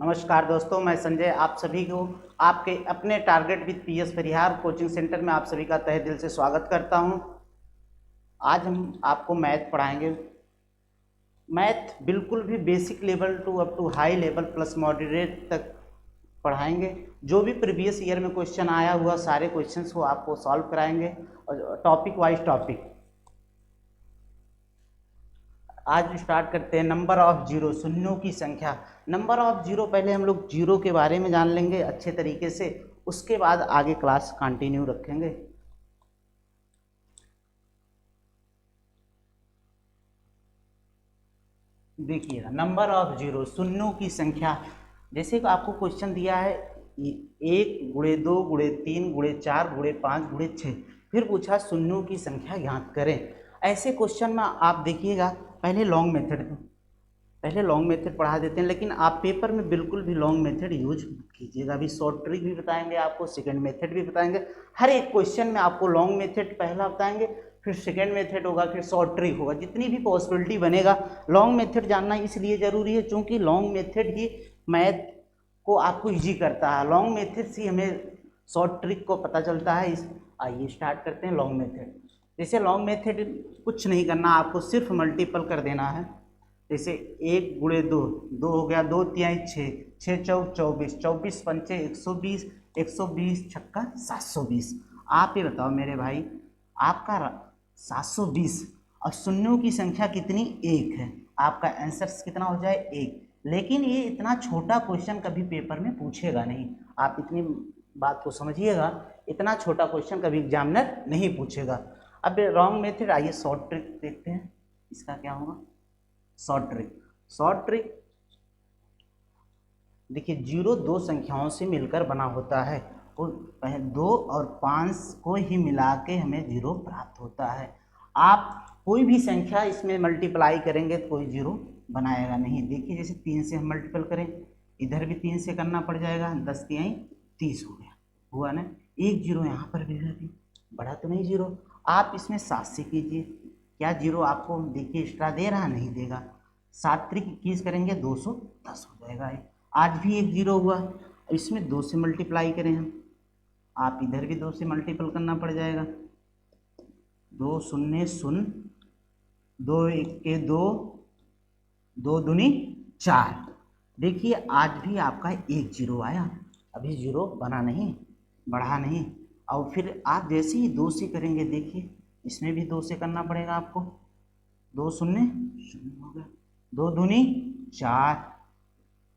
नमस्कार दोस्तों, मैं संजय आप सभी को आपके अपने target with PS Parihar coaching centre में आप सभी का तहे दिल से स्वागत करता हूं। आज हम आपको मैथ पढ़ाएंगे। मैथ बिल्कुल भी basic level to up to high level plus moderate तक पढ़ाएंगे। जो भी प्रीवियस ईयर में क्वेश्चन आया हुआ सारे क्वेश्चंस को आपको सॉल्व कराएंगे और टॉपिक वाइज टॉपिक। आज स्टार्ट करते हैं। नंबर ऑफ जीरो, शून्यों की संख्या। नंबर ऑफ जीरो, पहले हम लोग जीरो के बारे में जान लेंगे अच्छे तरीके से, उसके बाद आगे क्लास कंटिन्यू रखेंगे। देखिएगा, नंबर ऑफ जीरो, शून्यों की संख्या। जैसे कि आपको क्वेश्चन दिया है 1 गुणे 2 गुणे 3 गुणे 4 गुणे 5 गुणे 6, फिर पूछा शून्यों की संख्या ज्ञात करें। ऐसे क्वेश्चन में आप देखिएगा, पहले लॉन्ग मेथड पढ़ा देते हैं, लेकिन आप पेपर में बिल्कुल भी लॉन्ग मेथड यूज कीजिएगा। अभी शॉर्ट ट्रिक भी बताएंगे आपको, सेकंड मेथड भी बताएंगे। हर एक क्वेश्चन में आपको लॉन्ग मेथड पहला बताएंगे, फिर सेकंड मेथड होगा, फिर शॉर्ट ट्रिक होगा। जितनी भी पॉसिबिलिटी बनेगा, लॉन्ग मेथड जानना इसलिए ज़रूरी है क्योंकि लॉन्ग मेथड ही मैथ को आपको ईजी करता है। लॉन्ग मेथड से हमें शॉर्ट ट्रिक को पता चलता है। आइए स्टार्ट करते हैं लॉन्ग मेथड। जैसे लॉन्ग मेथड कुछ नहीं करना, आपको सिर्फ मल्टीपल कर देना है। जैसे 1 गुणे 2, 2 हो गया, 2 तिहाई 6, 6 चौक 24, 24 पंचे 120, 120 छक्का 720। आप ये बताओ मेरे भाई, आपका 720 और शून्यों की संख्या कितनी? 1 है। आपका आंसर कितना हो जाए? 1। लेकिन ये इतना छोटा क्वेश्चन कभी पेपर में पूछेगा नहीं। आप इतनी बात को समझिएगा, इतना छोटा क्वेश्चन कभी एग्जामिनर नहीं पूछेगा। अब रॉन्ग मेथड, आइए शॉर्ट ट्रिक देखते हैं। इसका क्या होगा? शॉर्ट ट्रिक देखिए, जीरो दो संख्याओं से मिलकर बना होता है। 2 और 5 को ही मिला के हमें जीरो प्राप्त होता है। आप कोई भी संख्या इसमें मल्टीप्लाई करेंगे तो कोई जीरो बनाएगा नहीं। देखिए, जैसे 3 से हम मल्टीपल करें, इधर भी 3 से करना पड़ जाएगा, 10 तिहाई 30 हो गया, हुआ ना। एक जीरो यहाँ पर भी है, बड़ा तो नहीं जीरो। आप इसमें 7 से कीजिए, क्या जीरो आपको देखिए एक्स्ट्रा दे रहा? नहीं देगा। 7 त्रिक 21 करेंगे, 210 हो जाएगा। आज भी एक जीरो हुआ, इसमें 2 से मल्टीप्लाई करें हम, आप इधर भी 2 से मल्टीपल करना पड़ जाएगा। 2 शून्य शून्य, 2 1 2, 2 दूनी 4। देखिए आज भी आपका एक जीरो आया, अभी जीरो बना नहीं, बढ़ा नहीं। और फिर आप जैसे ही 2 से करेंगे, देखिए इसमें भी 2 से करना पड़ेगा आपको। 2 शून्य शून्य हो गया, 2 दूनी 4,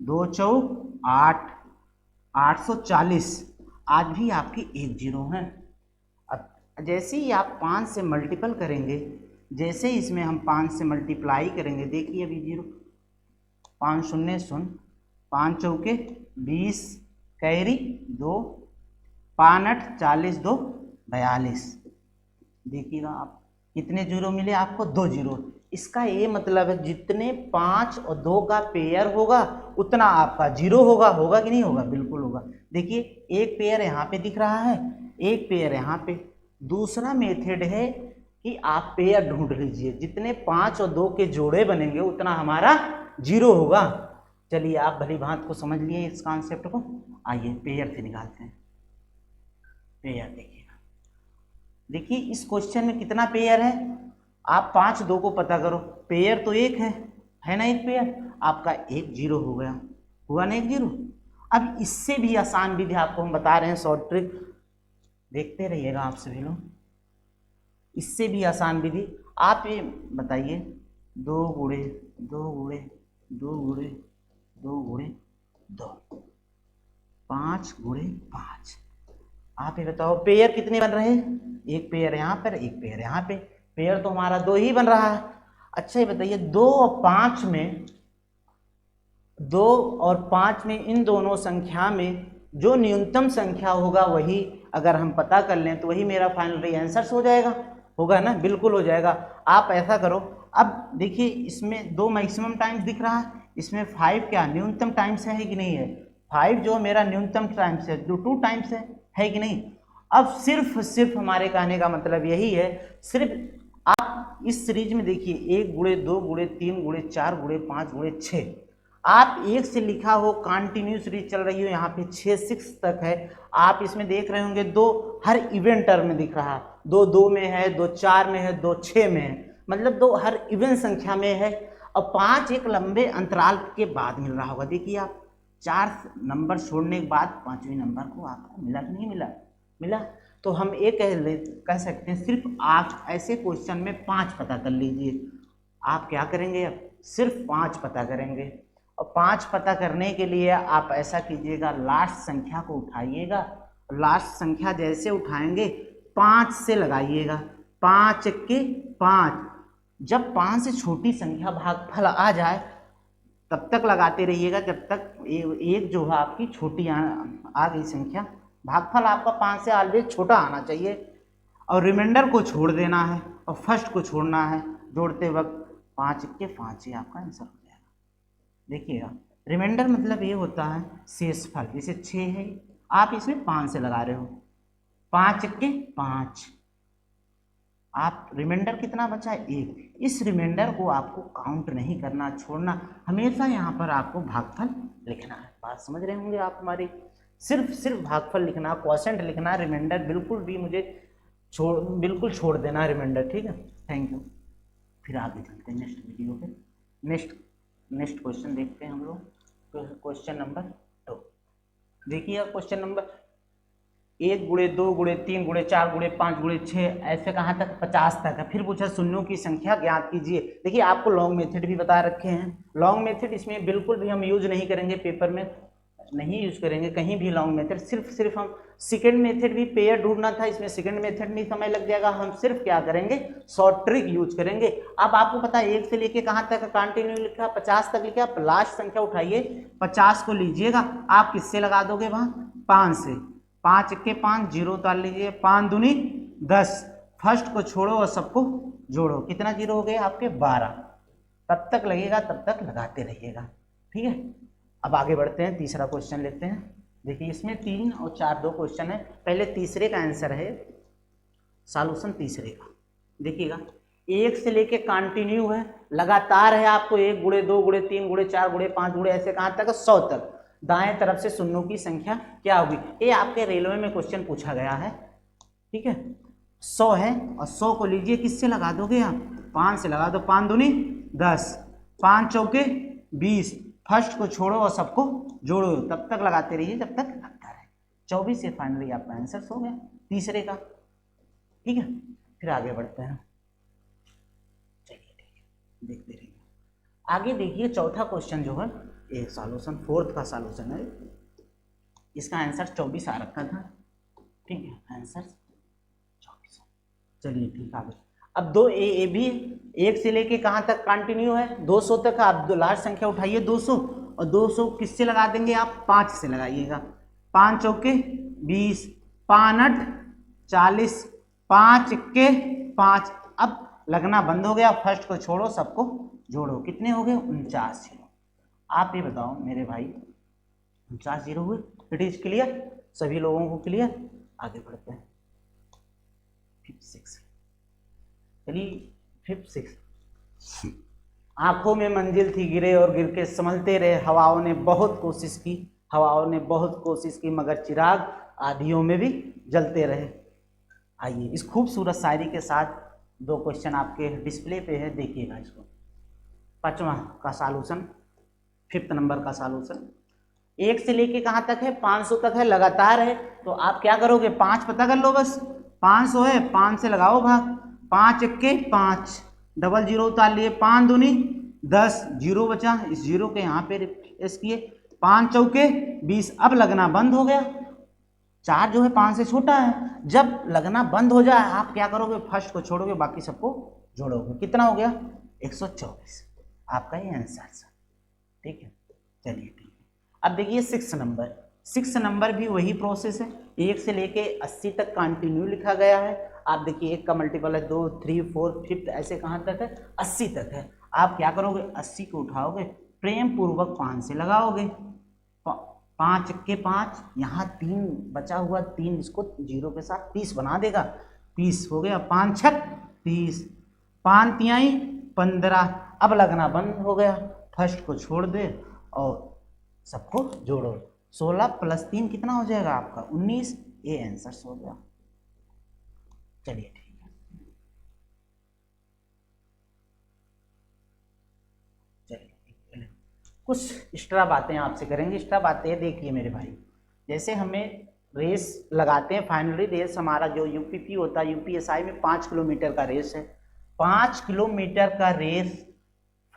2 चौक 8, 840। आज भी आपकी एक जीरो है। अब जैसे ही आप 5 से मल्टीपल करेंगे, जैसे ही इसमें हम 5 से मल्टीप्लाई करेंगे, देखिए अभी जीरो। 5 शून्य शून्य, 5 चौके 20, कैरी 2, 5 8 40, 2 42। देखिएगा आप कितने जीरो मिले आपको? 2 जीरो। इसका ये मतलब है जितने 5 और 2 का पेयर होगा उतना आपका जीरो होगा। होगा कि नहीं होगा? बिल्कुल होगा। देखिए एक पेयर यहाँ पे दिख रहा है, एक पेयर यहाँ पे। दूसरा मेथड है कि आप पेयर ढूंढ लीजिए, जितने 5 और 2 के जोड़े बनेंगे उतना हमारा जीरो होगा। चलिए आप भली भांत को समझ लिए इस कॉन्सेप्ट को। आइए पेयर से निकालते हैं। पेयर देखिए इस क्वेश्चन में कितना पेयर है? आप 5 2 को पता करो, पेयर तो एक है ना, एक पेयर। आपका एक जीरो हो गया, हुआ ना एक जीरो। अब इससे भी आसान विधि आपको हम बता रहे हैं, शॉर्ट ट्रिक, देखते रहिएगा आप सभी लोग। इससे भी आसान विधि आप ये बताइए, 2 गुणे 2 गुणे 2 गुणे 2 गुणे 2, 5 गुणे 5। आप ये बताओ पेयर कितने बन रहे हैं? एक पेयर यहाँ पर, एक पेयर यहाँ पे। पेयर तो हमारा 2 ही बन रहा है। अच्छा ये बताइए, 2 और 5 में, 2 और 5 में इन दोनों संख्या में जो न्यूनतम संख्या होगा वही अगर हम पता कर लें तो वही मेरा फाइनल आंसर हो जाएगा। होगा ना? बिल्कुल हो जाएगा। आप ऐसा करो, अब देखिए इसमें 2 मैक्सिमम टाइम्स दिख रहा है, इसमें 5 क्या न्यूनतम टाइम्स है कि नहीं है? 5 जो मेरा न्यूनतम टाइम्स है, जो 2 टाइम्स है कि नहीं? अब सिर्फ हमारे कहने का मतलब यही है, सिर्फ आप इस सीरीज में देखिए 1 गुणे 2 गुणे 3 गुणे 4 गुणे 5 गुणे 6, आप एक से लिखा हो कंटिन्यूस रीच चल रही हो, यहाँ पे 6 तक है, आप इसमें देख रहे होंगे 2 हर इवन टर्म में दिख रहा, 2 2 में है, 2 4 में है, 2 6 में है, मतलब 2 हर इवन संख्या में है, और 5 एक लंबे अंतराल के बाद मिल रहा होगा। देखिए आप 4 नंबर छोड़ने के बाद 5वें नंबर को आपको मिला कि नहीं मिला, मिला। तो हम ये कह सकते हैं सिर्फ आप ऐसे क्वेश्चन में 5 पता कर लीजिए। आप क्या करेंगे, अब सिर्फ 5 पता करेंगे, और 5 पता करने के लिए आप ऐसा कीजिएगा, लास्ट संख्या को उठाइएगा, लास्ट संख्या जैसे उठाएंगे 5 से लगाइएगा, 5 के 5। जब 5 से छोटी संख्या भागफल आ जाए तब तक लगाते रहिएगा, जब तक एक जो है आपकी छोटी आ गई संख्या, भागफल आपका 5 से ऑलवेज छोटा आना चाहिए, और रिमाइंडर को छोड़ देना है और फर्स्ट को छोड़ना है। जोड़ते वक्त 5 के 5 ही आपका आंसर हो जाएगा। देखिएगा, रिमाइंडर मतलब ये होता है शेषफल, जैसे 6 है, आप इसमें 5 से लगा रहे हो, 5 के 5, आप रिमाइंडर कितना बचा है, 1। इस रिमाइंडर को आपको काउंट नहीं करना, छोड़ना, हमेशा यहाँ पर आपको भागफल लिखना है। बात समझ रहे होंगे आप हमारी, सिर्फ भागफल लिखना, क्वोशेंट लिखना, रिमाइंडर बिल्कुल भी मुझे बिल्कुल छोड़ देना रिमाइंडर, ठीक है। Thank you. फिर आगे चलते हैं नेक्स्ट वीडियो पे। नेक्स्ट क्वेश्चन देखते हैं हम लोग, क्वेश्चन नंबर 2। देखिए क्वेश्चन नंबर 1 गुणे 2 गुणे 3 गुणे 4 गुणे 5 गुणे 6, ऐसे कहाँ तक, 50 तक है। फिर पूछा शून्यों की संख्या ज्ञात कीजिए। देखिए आपको लॉन्ग मेथड भी बता रखे हैं, लॉन्ग मेथड इसमें बिल्कुल भी हम यूज नहीं करेंगे, पेपर में नहीं यूज करेंगे कहीं भी लॉन्ग मेथड, सिर्फ हम सेकंड मेथड भी पेयर ढूंढना था, इसमें सेकंड मेथड में समय लग जाएगा, हम सिर्फ क्या करेंगे, शॉर्ट ट्रिक यूज करेंगे। अब आपको पता है 1 से लेके कहाँ तक कंटिन्यू लिखा, 50 तक लिखा, आप लास्ट संख्या उठाइए, 50 को लीजिएगा, आप किससे लगा दोगे वहाँ, 5 से, 5 के 5, 0 उतार लीजिए, 5 दूनी 10, फर्स्ट को छोड़ो और सबको जोड़ो, कितना 0 हो गए आपके 12, तब तक लगेगा, तब तक लगाते रहिएगा, ठीक है। अब आगे बढ़ते हैं, तीसरा क्वेश्चन लेते हैं। देखिए इसमें 3 और 4 2 क्वेश्चन है, पहले तीसरे का आंसर है, सॉल्यूशन तीसरे का। देखिएगा 1 से लेके कंटिन्यू है, लगातार है, आपको 1 गुणे 2 गुणे 3 गुणे 4 गुणे 5 गुणे ऐसे कहाँ तक, 100 तक। दाएं तरफ से शून्यों की संख्या क्या होगी, ये आपके रेलवे में क्वेश्चन पूछा गया है, ठीक है। 100 है और 100 को लीजिए, किससे लगा दोगे आप, 5 से लगा दो, 5 दूनी 10, 5 चौके 20, फर्स्ट को छोड़ो और सबको जोड़ो, तब तक लगाते रहिए जब तक लगता रहे। 24 से फाइनली आपका आंसर हो गया तीसरे का, ठीक है। फिर आगे बढ़ते हैं, चलिए ठीक है, देखते रहिए आगे। देखिए चौथा क्वेश्चन जो है, ये सॉल्यूशन 4th का सॉल्यूशन है, इसका आंसर 24 आ रखा था, ठीक है, आंसर 24। चलिए ठीक, आगे। अब 2 ए भी 1 से लेके कहाँ तक कंटिन्यू है, 200 तक। आप लास्ट संख्या उठाइए 200, और 200 किससे लगा देंगे आप, 5 से लगाइएगा, 5 चौके 20, 5 8 40, 5 के 5, अब लगना बंद हो गया, फर्स्ट को छोड़ो सबको जोड़ो, कितने हो गए, 49 0। आप ये बताओ मेरे भाई, 49 0 हुए, इट इज क्लियर, सभी लोगों को क्लियर। आगे बढ़ते हैं 5th 6th, चलिए 5th 6th। आंखों में मंजिल थी गिरे और गिर के संभलते रहे, हवाओं ने बहुत कोशिश की, हवाओं ने बहुत कोशिश की, मगर चिराग आधियों में भी जलते रहे। आइए इस खूबसूरत शायरी के साथ 2 क्वेश्चन आपके डिस्प्ले पे है, देखिएगा इसको। 5वां का सॉल्यूशन, 5th नंबर का सॉल्यूशन, 1 से लेके कहाँ तक है, 500 तक है, लगातार है, तो आप क्या करोगे, 5 पता कर लो बस, 500 है, 5 से लगाओ भाग, 5 के 5, डबल 0 उतार लिए, 5 दूनी 10, 0 बचा, इस 0 के यहाँ पे रिप्लेस किए, 5 चौके 20, अब लगना बंद हो गया, 4 जो है 5 से छोटा है, जब लगना बंद हो जाए आप क्या करोगे, फर्स्ट को छोड़ोगे, बाकी सबको जोड़ोगे, कितना हो गया, 124, आपका ये आंसर, ठीक है। चलिए ठीक है, अब देखिए 6 नंबर, 6 नंबर भी वही प्रोसेस है, 1 से लेके 80 तक कंटिन्यू लिखा गया है। आप देखिए 1 का मल्टीपल है 2, 3, 4, 5 ऐसे कहाँ तक है, 80 तक है। आप क्या करोगे, 80 को उठाओगे, प्रेम पूर्वक 5 से लगाओगे, 5 के 5, यहाँ 3 बचा हुआ, 3 इसको 0 के साथ 30 बना देगा, 30 हो गया, 5 6 30, 5 तिहाई 15, अब लगना बंद हो गया, फर्स्ट को छोड़ दे और सबको जोड़ो। 16 + 3 कितना हो जाएगा आपका 19, ये आंसर हो गया। चलिए ठीक है, चलिए कुछ एक्स्ट्रा बातें आपसे करेंगे। एक्स्ट्रा बातें देखिए मेरे भाई, जैसे हमें रेस लगाते हैं, फाइनली रेस हमारा जो यूपीपी होता है, यूपीएसआई में 5 किलोमीटर का रेस है। 5 किलोमीटर का रेस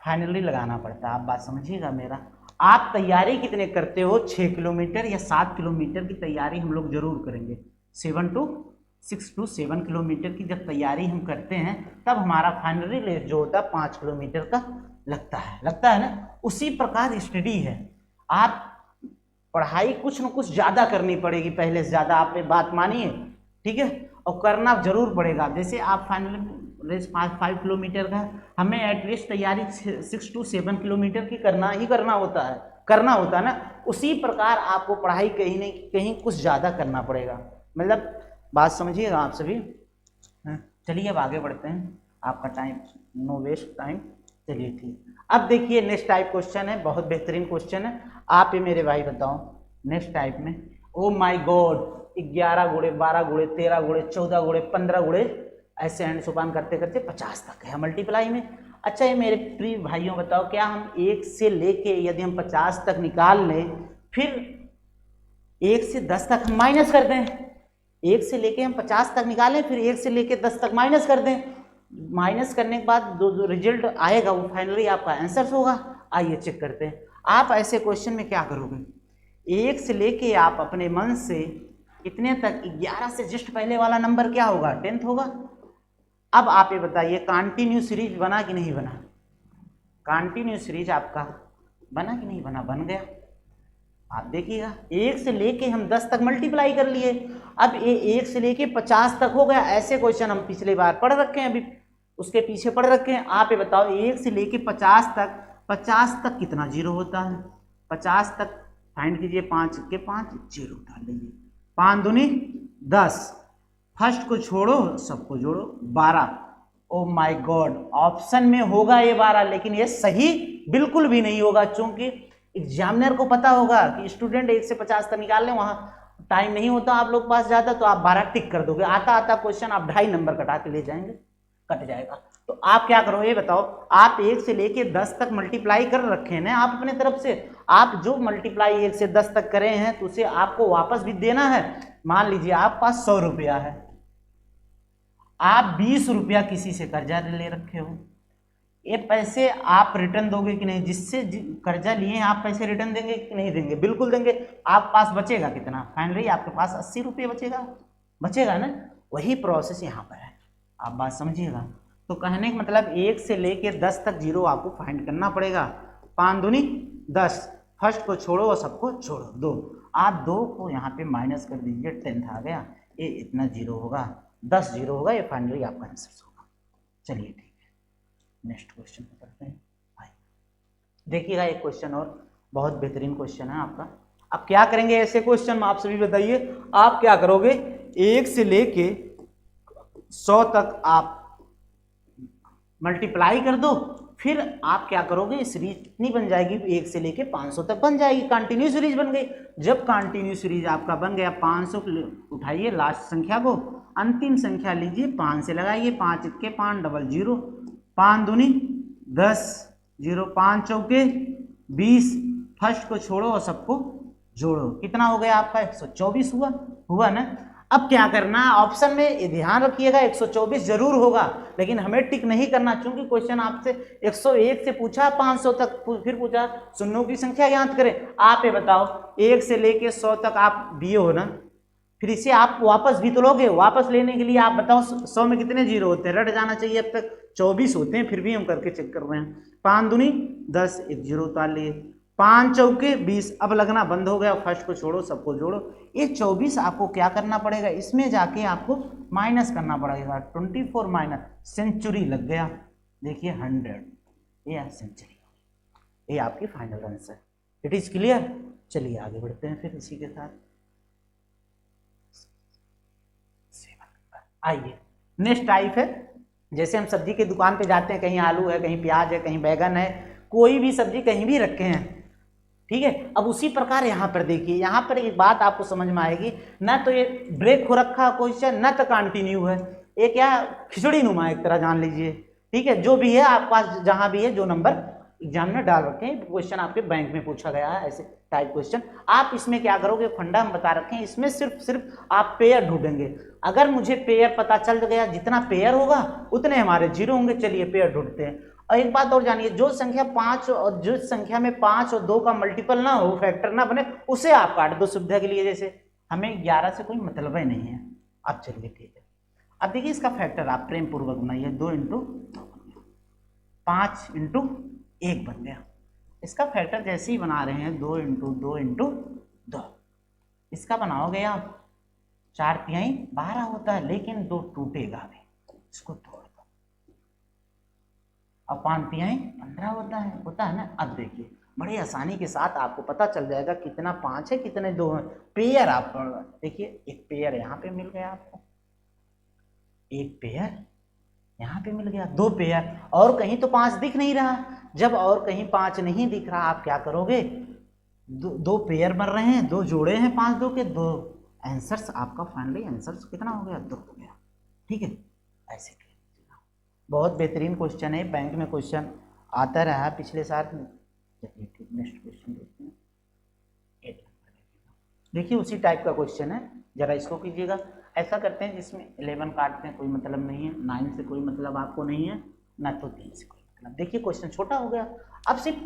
फाइनली लगाना पड़ता है। आप बात समझिएगा मेरा। आप तैयारी कितने करते हो? 6 किलोमीटर या 7 किलोमीटर की तैयारी हम लोग जरूर करेंगे। 6 to 7 किलोमीटर की जब तैयारी हम करते हैं तब हमारा फाइनली रेस जो होता है 5 किलोमीटर का लगता है ना। उसी प्रकार स्टडी है, आप पढ़ाई कुछ न कुछ ज़्यादा करनी पड़ेगी, पहले से ज़्यादा। आप बात मानिए, ठीक है, और करना जरूर पड़ेगा। जैसे आप फाइनली रेस 5 किलोमीटर का, हमें एटलीस्ट तैयारी 6 to 7 किलोमीटर की करना होता है ना। उसी प्रकार आपको पढ़ाई कहीं नहीं कहीं कुछ ज़्यादा करना पड़ेगा। मतलब बात समझिएगा आप सभी। चलिए अब आगे बढ़ते हैं, आपका टाइम नो वेस्ट टाइम। चलिए ठीक, अब देखिए नेक्स्ट टाइप क्वेश्चन है, बहुत बेहतरीन क्वेश्चन है। आप ये मेरे भाई बताओ नेक्स्ट टाइप में, ओ माय गॉड, 11 गुणे 12 गुणे 13 गुणे 14 गुणे 15 गुणे, ऐसे एंड सोपान करते करते 50 तक है मल्टीप्लाई में। अच्छा ये मेरे प्रिय भाइयों बताओ, क्या हम 1 से लेके यदि हम 50 तक निकाल लें, फिर 1 से 10 तक हम माइनस कर दें? 1 से लेके हम 50 तक निकालें, फिर 1 से लेके 10 तक माइनस कर दें। माइनस करने के बाद जो रिजल्ट आएगा वो फाइनली आपका आंसर होगा। आइए चेक करते हैं। आप ऐसे क्वेश्चन में क्या करोगे? 1 से लेके आप अपने मन से कितने तक, 11 से जस्ट पहले वाला नंबर क्या होगा? 10th होगा। अब आप ये बताइए कंटिन्यू सीरीज बना कि नहीं बना? कंटिन्यू सीरीज आपका बना कि नहीं बना? बन गया। आप देखिएगा 1 से लेके हम 10 तक मल्टीप्लाई कर लिए, अब ये 1 से लेके 50 तक हो गया। ऐसे क्वेश्चन हम पिछली बार पढ़ रखे हैं, अभी उसके पीछे पढ़ रखे हैं। आप ये बताओ 1 से लेके 50 तक कितना जीरो होता है? 50 तक फाइंड कीजिए, 5 के 5 जीरो डाल लीजिए, 5 दूनी 10, फर्स्ट को छोड़ो सबको जोड़ो 12। ओ माय गॉड, ऑप्शन में होगा ये 12, लेकिन ये सही बिल्कुल भी नहीं होगा, क्योंकि एग्जामिनर को पता होगा कि स्टूडेंट 1 से 50 तक निकाल लें, वहां टाइम नहीं होता आप लोग पास ज़्यादा, तो आप 12 टिक कर दोगे। आता क्वेश्चन आप 2.5 नंबर कटा के ले जाएंगे, कट जाएगा। तो आप क्या करो ये बताओ, आप 1 से लेके 10 तक मल्टीप्लाई कर रखे हैं ना आप अपने तरफ से। आप जो मल्टीप्लाई 1 से 10 तक करे हैं तो उसे आपको वापस भी देना है। मान लीजिए आप पास 100 रुपया है, आप 20 रुपया किसी से कर्जा ले रखे हो, ये पैसे आप रिटर्न दोगे कि नहीं? जिससे कर्जा लिए हैं आप पैसे रिटर्न देंगे कि नहीं देंगे? बिल्कुल देंगे। आप पास बचेगा कितना? फाइनली आपके पास 80 रुपये बचेगा ना। वही प्रोसेस यहाँ पर है, आप बात समझिएगा। तो कहने का मतलब 1 से लेके 10 तक जीरो आपको फाइंड करना पड़ेगा। 5 दूनी 10, फर्स्ट को छोड़ो और सबको छोड़ो 2, आप 2 को यहाँ पे माइनस कर दीजिए, 10th आ गया, ये इतना जीरो होगा, 10 जीरो होगा, ये फाइनली आपका आंसर होगा। चलिए ठीक है, नेक्स्ट क्वेश्चन करते हैं भाई। देखिएगा एक क्वेश्चन और बहुत बेहतरीन क्वेश्चन है आपका। अब क्या करेंगे ऐसे क्वेश्चन में, आप सभी बताइए। आप क्या करोगे, 1 से लेके 100 तक आप मल्टीप्लाई कर दो, फिर आप क्या करोगे, सीरीज कितनी बन जाएगी? 1 से लेके 500 तक बन जाएगी, कंटिन्यू सीरीज बन गई। जब कंटिन्यू सीरीज आपका बन गया, 500 उठाइए लास्ट संख्या को, अंतिम संख्या लीजिए, 5 से लगाइए, 5 1 5 डबल 0, 5 दूनी 10 0, 5 चौके 20, फर्स्ट को छोड़ो और सबको जोड़ो, कितना हो गया आपका? 124 हुआ ना। अब क्या करना है, ऑप्शन में ध्यान रखिएगा 124 जरूर होगा, लेकिन हमें टिक नहीं करना, क्योंकि क्वेश्चन आपसे 101 से पूछा 500 तक, फिर पूछा शून्यों की संख्या ज्ञात करें। आप ये बताओ 1 से लेके 100 तक आप दिए हो ना, फिर इसे आप वापस भी तो लोगे। वापस लेने के लिए आप बताओ 100 में कितने जीरो होते हैं? रट जाना चाहिए, अब तक 24 होते हैं, फिर भी हम करके चेक कर रहे हैं। 5 दूनी 10, 1 जीरो उतार लिए, 5 चौके 20, अब लगना बंद हो गया, फर्स्ट को छोड़ो सबको जोड़ो। ये 24 आपको क्या करना पड़ेगा, इसमें जाके आपको माइनस करना पड़ेगा, 24 माइनस सेंचुरी लग गया, देखिए 100, ये सेंचुरी, ये आपकी final answer. It is clear. चलिए आगे बढ़ते हैं फिर इसी के साथ। आइए नेक्स्ट टाइप है, जैसे हम सब्जी की दुकान पे जाते हैं, कहीं आलू है, कहीं प्याज है, कहीं बैगन है, कोई भी सब्जी कहीं भी रखे हैं, ठीक है। अब उसी प्रकार यहाँ पर देखिए, यहाँ पर एक बात आपको समझ में आएगी, ना तो ये ब्रेक हो रखा क्वेश्चन, ना तो कंटिन्यू है, ये क्या खिचड़ी नुमा एक तरह जान लीजिए। ठीक है, जो भी है आपके पास, जहां भी है, जो नंबर एग्जाम में डाल रखे हैं, क्वेश्चन आपके बैंक में पूछा गया है ऐसे टाइप क्वेश्चन। आप इसमें क्या करोगे, फंडा हम बता रखे हैं, इसमें सिर्फ आप पेयर ढूंढेंगे। अगर मुझे पेयर पता चल गया, जितना पेयर होगा उतने हमारे जीरो होंगे। चलिए पेयर ढूंढते हैं। और एक बात और जानिए, जो संख्या 5 और जो संख्या में 5 और 2 का मल्टीपल ना हो, फैक्टर ना बने, उसे आप काट दो सुविधा के लिए। जैसे हमें 11 से कोई मतलब ही नहीं है। अब चलिए ठीक है, अब देखिए इसका फैक्टर आप प्रेम पूर्वक बनाइए। 2 इंटू 5 इंटू 1 बन गया। इसका फैक्टर जैसे ही बना रहे हैं, 2 इंटू 2 इंटू 2, इसका बनाओगे आप 4 तिहाई 12 होता है, लेकिन 2 टूटेगा भी, इसको तोड़ दो। अब 5 तिहाई 15 होता है ना। अब देखिए बड़ी आसानी के साथ आपको पता चल जाएगा कितना 5 है, कितने 2 है। पेयर आप देखिए, एक पेयर यहाँ पे मिल गया आपको, एक पेयर यहाँ पे मिल गया, 2 पेयर, और कहीं तो 5 दिख नहीं रहा। जब और कहीं 5 नहीं दिख रहा, आप क्या करोगे, 2 पेयर बन रहे हैं, 2 जोड़े हैं 5 2 के, 2 आंसर्स आपका फाइनली आंसर्स कितना हो गया, 2 हो गया। ठीक है, ऐसे बहुत बेहतरीन क्वेश्चन है, बैंक में क्वेश्चन आता रहा है पिछले साल। चलिए ठीक, नेक्स्ट क्वेश्चन देखते हैं। देखिए उसी टाइप का क्वेश्चन है, जरा इसको कीजिएगा। ऐसा करते हैं जिसमें 11 काटते हैं, कोई मतलब नहीं है, 9 से कोई मतलब आपको नहीं है, ना तो 3 से कोई मतलब। देखिए क्वेश्चन छोटा हो गया। अब सिर्फ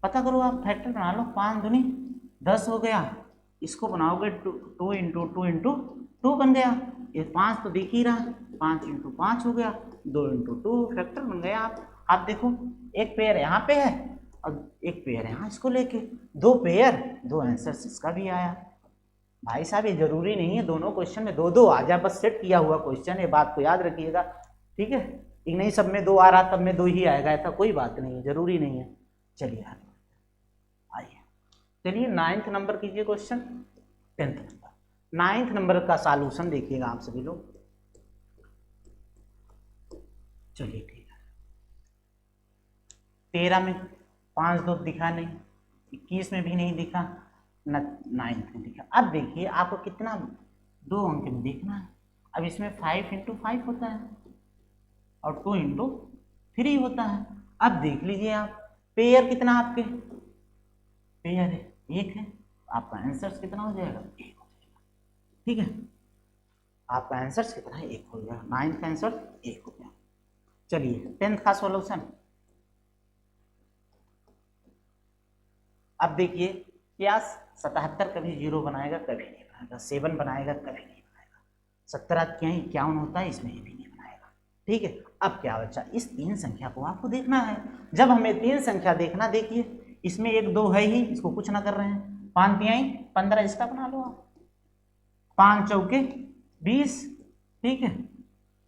पता करो, आप फैक्टर बना लो, 5 दूनी 10 हो गया। इसको बनाओगे 2 इंटू 2 इंटू 2 बन गया। ये 5 तो दिख ही रहा, 5 इंटू 5 हो गया, 2 इंटू 2 फैक्टर बन गया। आप देखो, एक पेयर यहाँ पे है और एक पेयर यहाँ, इसको लेके 2 पेयर 2 आंसर, इसका भी आया। भाई साहब ये जरूरी नहीं है दोनों क्वेश्चन में 2 2 आ जाए, बस सेट किया हुआ क्वेश्चन, ये बात को याद रखिएगा। ठीक है, एक नहीं सब में 2 आ रहा तब में 2 ही आएगा, ऐसा कोई बात नहीं है, जरूरी नहीं है। चलिए आइए, चलिए 9th नंबर कीजिए question, 10th number. 9th number का सॉल्यूशन देखिएगा आप सभी लोग। चलिए ठीक है, 13 में 5 2 दिखा नहीं, 21 में भी नहीं दिखा, 9th में दिखा। अब देखिए आपको कितना 2 अंक में देखना है। अब इसमें 5 इंटू 5 होता है और 2 इंटू 3 होता है। अब देख लीजिए आप, पेयर कितना आपके, पेयर है 1 है, आपका आंसर कितना हो जाएगा, 1 हो जाएगा। ठीक है, आपका आंसर कितना है, 1 हो गया। 9th का आंसर 1 हो गया। चलिए 10th का सॉल्यूशन। अब देखिए, क्या 77 कभी 0 बनाएगा, कभी नहीं बनाएगा। 7 बनाएगा, कभी नहीं बनाएगा। 17 क्या 51 होता है, इसमें भी नहीं बनाएगा। ठीक है, अब क्या बचा, इस 3 संख्या को आपको देखना है। जब हमें 3 संख्या देखना, देखिए इसमें 1 2 है ही, इसको कुछ ना कर रहे हैं। 5 तिहाई 15, इसका बना लो आप, 5 चौके 20। ठीक है,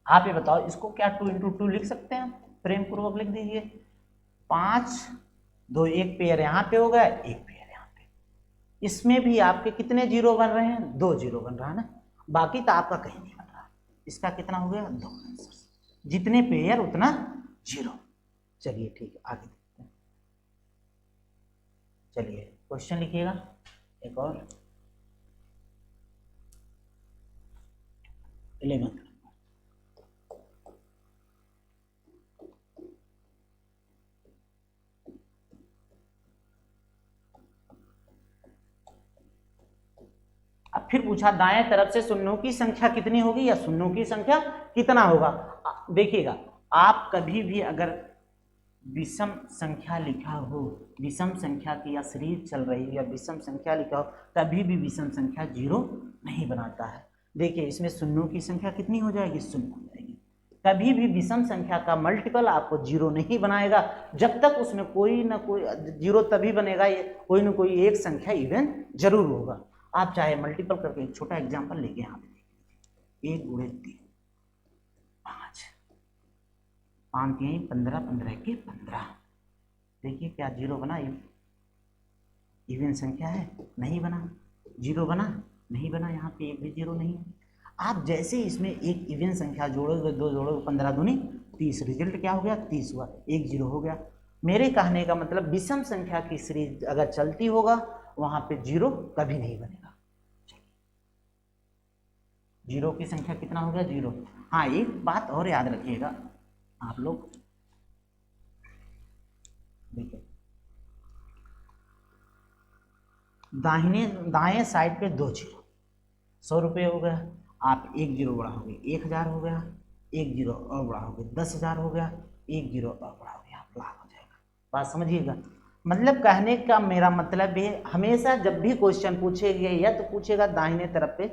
आप ये बताओ इसको क्या 2 इंटू 2 लिख सकते हैं, प्रेम पूर्वक लिख दीजिए। 5 2, एक पेयर यहाँ पे हो गया, एक पेयर यहाँ पे। इसमें भी आपके कितने 0 बन रहे हैं, 2 0 बन रहा है ना, बाकी तो आपका कहीं नहीं बन रहा। इसका कितना हो गया, 2 आंसर, जितने पेयर उतना 0। चलिए ठीक है, आगे देखते हैं। चलिए क्वेश्चन लिखिएगा एक और, 11th। अब फिर पूछा, दाएं तरफ से शून्यों की संख्या कितनी होगी या शून्यों की संख्या कितना होगा। देखिएगा, आप कभी भी अगर विषम संख्या लिखा हो, विषम संख्या की या सीरीज चल रही है या विषम संख्या लिखा हो, कभी भी विषम संख्या 0 नहीं बनाता है। देखिए इसमें शून्यों की संख्या कितनी हो जाएगी, 0 हो जाएगी। कभी भी विषम संख्या का मल्टीपल आपको 0 नहीं बनाएगा, जब तक उसमें कोई ना कोई 0 तभी बनेगा, कोई ना कोई एक संख्या इवन जरूर होगा। आप चाहे मल्टीपल करके एक छोटा एग्जांपल लेके यहाँ पे देखिए, 1 गुणे 3 5, 5 3 15, 15 के 15। देखिए क्या 0 बना, इवन संख्या है, नहीं बना। 0 बना, नहीं बना, यहाँ पे एक भी 0 नहीं है। आप जैसे इसमें एक इवन संख्या जोड़ोगे, 2 जोड़ोगे, 15 दूनी 30, रिजल्ट क्या हो गया, 30 हुआ, 1 0 हो गया। मेरे कहने का मतलब विषम संख्या की सीरीज अगर चलती होगा वहां पे जीरो कभी नहीं बनेगा। जीरो की संख्या कितना हो गया? जीरो। हाँ, एक बात और याद रखिएगा आप लोग, देखिए दाएं साइड पे 2 जीरो, 100 रुपये हो गया, आप एक जीरो बढ़ाओगे 1000 हो गया, एक जीरो और बढ़ाओगे 10,000 हो गया, एक जीरो और बढ़ाओगे आप लाख हो जाएगा। बात समझिएगा। मतलब कहने का मेरा मतलब है हमेशा जब भी क्वेश्चन पूछेगा या तो पूछेगा दाहिने तरफ पे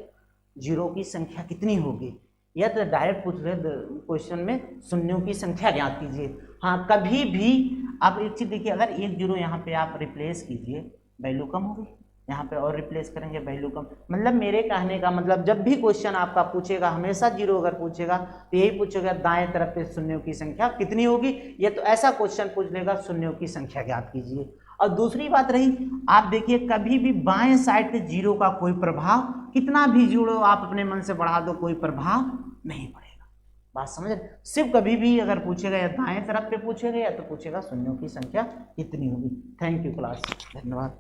जीरो की संख्या कितनी होगी, या तो डायरेक्ट पूछ रहे क्वेश्चन में शून्यों की संख्या ज्ञात कीजिए। हाँ, कभी भी आप एक चीज देखिए, अगर एक जीरो यहाँ पे आप रिप्लेस कीजिए वैल्यू कम होगी, यहाँ पे और रिप्लेस करेंगे वैल्यू कम। मतलब मेरे कहने का मतलब जब भी क्वेश्चन आपका पूछेगा हमेशा जीरो अगर पूछेगा तो यही पूछेगा दाएं तरफ पे शून्यों की संख्या कितनी होगी, या तो ऐसा क्वेश्चन पूछ लेगा शून्यों की संख्या ज्ञात कीजिए। और दूसरी बात रही, आप देखिए कभी भी बाएं साइड पे जीरो का कोई प्रभाव, कितना भी जीरो आप अपने मन से बढ़ा दो कोई प्रभाव नहीं पड़ेगा। बात समझ रहे? सिर्फ कभी भी अगर पूछेगा या दाएं तरफ पे पूछेगा या तो पूछेगा शून्यों की संख्या कितनी होगी। थैंक यू क्लास, धन्यवाद।